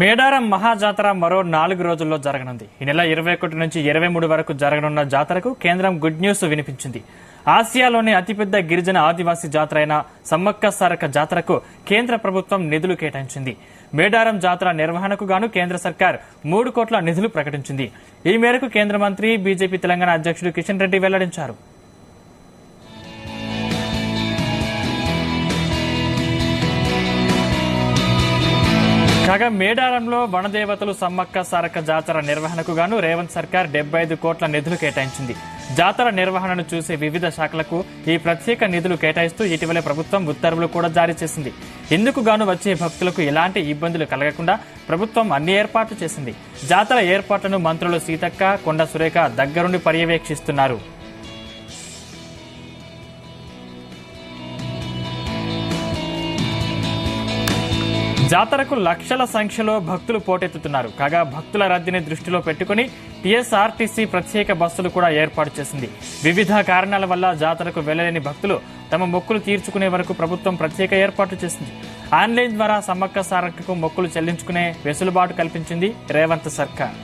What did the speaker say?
మేడారం మహాజాతర మరో 4 రోజుల్లో జరగనుంది. ఈ నెల 21 నుంచి 23 వరకు జరగనున్న జాతరకు కేంద్రం గుడ్ న్యూస్ వినిపించింది. ఆసియాలోని అతిపెద్ద గిరిజన ఆదివాసీ జాతర అయిన సమ్మక్క సారక్క జాతరకు కేంద్ర ప్రభుత్వం నిధులు కేటాయించింది. మేడారం జాతర నిర్వహణకు గాను కేంద్ర సర్కార్ 3 కోట్ల నిధులు ప్రకటించింది. ఈ మేరకు కేంద్ర మంత్రి బీజేపీ తెలంగాణ అధ్యక్షుడు కిషన్ రెడ్డి వెల్లడించారు. కాగా మేడారంలో వనదేవతలు సమ్మక్క సారక్క జాతర నిర్వహణకు గాను రేవంత్ సర్కార్ 75 కోట్ల నిధులు కేటాయించింది. జాతర నిర్వహణను చూసే వివిధ శాఖలకు ఈ ప్రత్యేక నిధులు కేటాయిస్తూ ఇటీవలే ప్రభుత్వం ఉత్తర్వులు కూడా జారీ చేసింది. ఇందుకు గాను వచ్చే భక్తులకు ఎలాంటి ఇబ్బందులు కలగకుండా ప్రభుత్వం అన్ని ఏర్పాట్లు చేసింది. జాతర ఏర్పాట్లను మంత్రులు సీతక్క, కొండ సురేఖ దగ్గరుండి పర్యవేక్షిస్తున్నారు. జాతరకు లక్షల సంఖ్యలో భక్తులు పోటెత్తుతున్నారు. కాగా భక్తుల రద్దీని దృష్టిలో పెట్టుకుని టీఎస్ఆర్టీసీ ప్రత్యేక బస్సులు కూడా ఏర్పాటు చేసింది. వివిధ కారణాల వల్ల జాతరకు వెళ్లలేని భక్తులు తమ మొక్కులు తీర్చుకునే వరకు ప్రభుత్వం ప్రత్యేక ఏర్పాటు చేసింది. ఆన్లైన్ ద్వారా సమ్మక్క సారక్కకు మొక్కులు చెల్లించుకునే వెసులుబాటు కల్పించింది రేవంత్ సర్కార్.